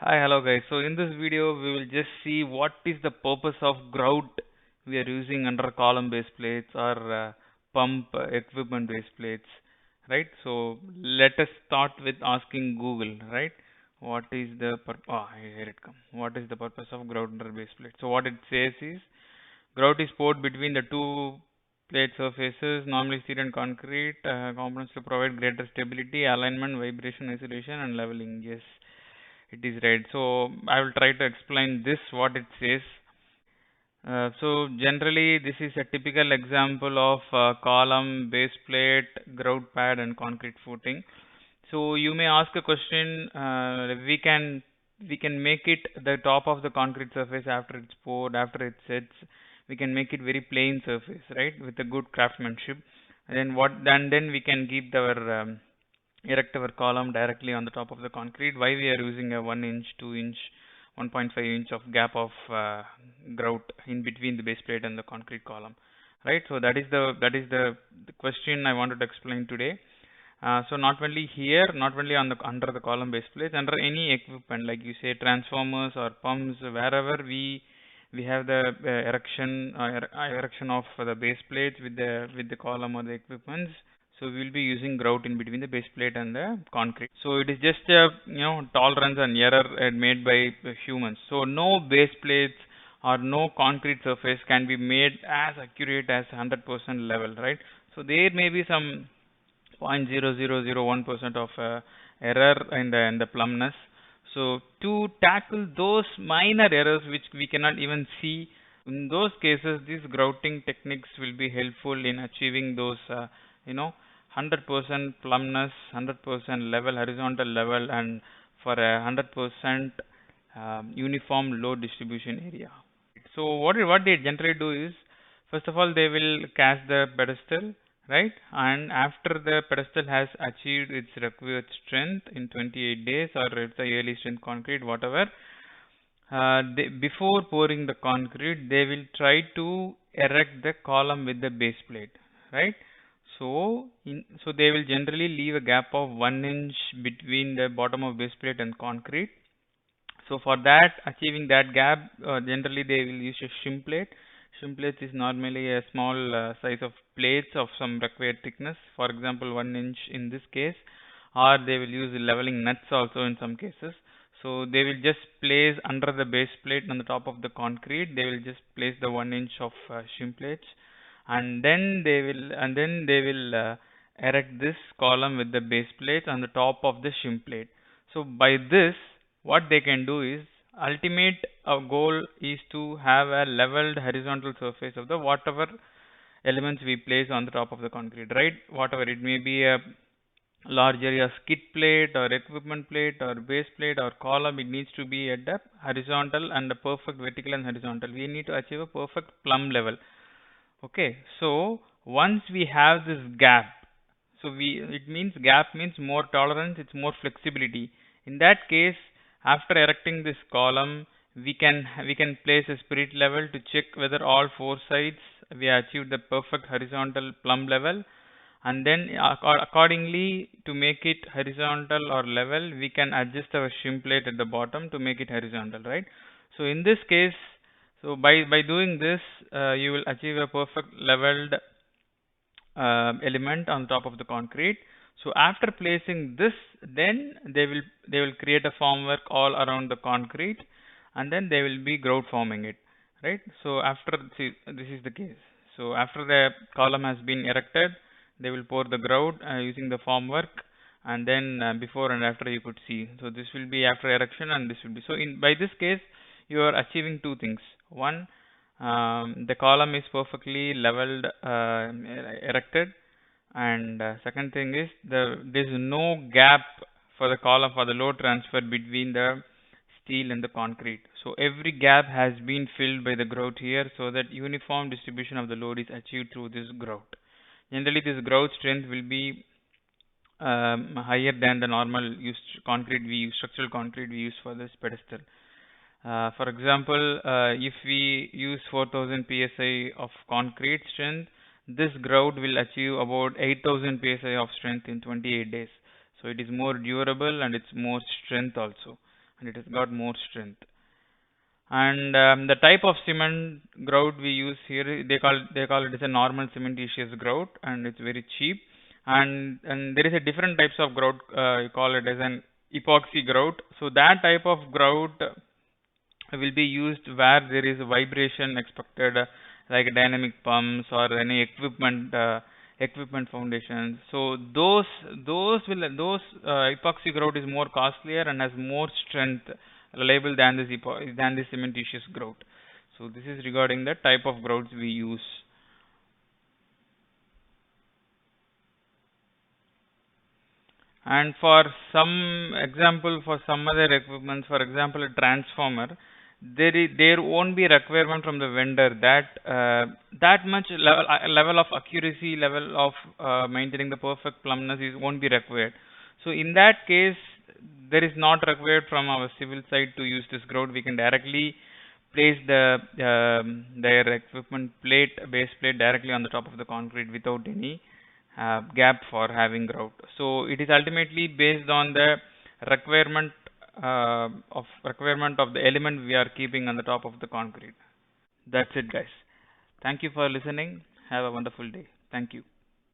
Hi, hello guys. So in this video, we will just see what is the purpose of grout we are using under column base plates or pump equipment base plates, right? So let us start with asking Google, right? What is the here it come. What is the purpose of grout under base plate? So what it says is grout is poured between the two plate surfaces, normally steel and concrete components to provide greater stability, alignment, vibration, isolation, and leveling. Yes, it is right. So I will try to explain this what it says. So generally this is a typical example of column, base plate, grout pad and concrete footing. So you may ask a question. We can make it the top of the concrete surface after it's poured, after it sets. We can make it very plain surface, right, with a good craftsmanship. And then what? Then we can keep our erect our column directly on the top of the concrete. Why we are using a 1 inch, 2 inch, 1.5 inch of gap of grout in between the base plate and the concrete column, right? So that is the question I wanted to explain today. So not only here, not only on the under the column base plate, under any equipment like you say transformers or pumps, wherever we have the erection of the base plates with the column or the equipments. So we will be using grout in between the base plate and the concrete. So it is just a tolerance and error made by humans. So no base plates or no concrete surface can be made as accurate as 100% level, right? So there may be some 0.0001% of error in the plumbness. So to tackle those minor errors which we cannot even see, in those cases, these grouting techniques will be helpful in achieving those, 100% plumbness, 100% level, horizontal level, and for a 100% uniform load distribution area. So what they generally do is, first of all, they will cast the pedestal, right? And after the pedestal has achieved its required strength in 28 days, or it's a yearly strength concrete, whatever, before pouring the concrete, they will try to erect the column with the base plate, right? So they will generally leave a gap of 1 inch between the bottom of base plate and concrete. So for that, achieving that gap, generally they will use a shim plate. Shim plate is normally a small size of plates of some required thickness, for example 1 inch in this case, or they will use leveling nuts also in some cases. So they will just place under the base plate on the top of the concrete, they will just place the 1 inch of shim plates, and then they will erect this column with the base plate on the top of the shim plate. So by this, what they can do is, ultimate goal is to have a leveled horizontal surface of the whatever elements we place on the top of the concrete, right? Whatever it may be, a large area skid plate or equipment plate or base plate or column, it needs to be at the horizontal and the perfect vertical and horizontal. We need to achieve a perfect plumb level. Okay, so once we have this gap, it means gap means more tolerance, it's more flexibility. In that case, after erecting this column, we can place a spirit level to check whether all four sides we have achieved the perfect horizontal plumb level, and then accordingly, to make it horizontal or level, we can adjust our shim plate at the bottom to make it horizontal, right? So in this case, so by doing this, you will achieve a perfect leveled element on top of the concrete. So after placing this, then they will create a formwork all around the concrete, and then they will be grout forming it, right? So after, see, this is the case. So after the column has been erected, they will pour the grout using the formwork, and then before and after you could see. So this will be after erection, and this will be, so in by this case you are achieving two things. One, the column is perfectly leveled, erected, and second thing is there's no gap for the column for the load transfer between the steel and the concrete. So every gap has been filled by the grout here, so that uniform distribution of the load is achieved through this grout. Generally, this grout strength will be higher than the normal used concrete we use, structural concrete we use for this pedestal. For example, if we use 4000 psi of concrete strength, this grout will achieve about 8000 psi of strength in 28 days. So it is more durable and it's more strength also. and it has got more strength. And the type of cement grout we use here, they call it as a normal cementitious grout, and it's very cheap. And there is a different types of grout. You call it as an epoxy grout. So that type of grout will be used where there is a vibration expected, like dynamic pumps or any equipment foundations. So those epoxy grout is more costlier and has more strength reliable than than this cementitious grout. So this is regarding the type of grouts we use. And for some example, for some other equipment, for example, a transformer, there won't be requirement from the vendor that that much level of accuracy, level of maintaining the perfect plumbness is won't be required. So in that case, there is not required from our civil side to use this grout. We can directly place their equipment plate, base plate directly on the top of the concrete without any gap for having grout. So it is ultimately based on the requirement requirement of the element we are keeping on the top of the concrete. That's it, guys. Thank you for listening. Have a wonderful day. Thank you.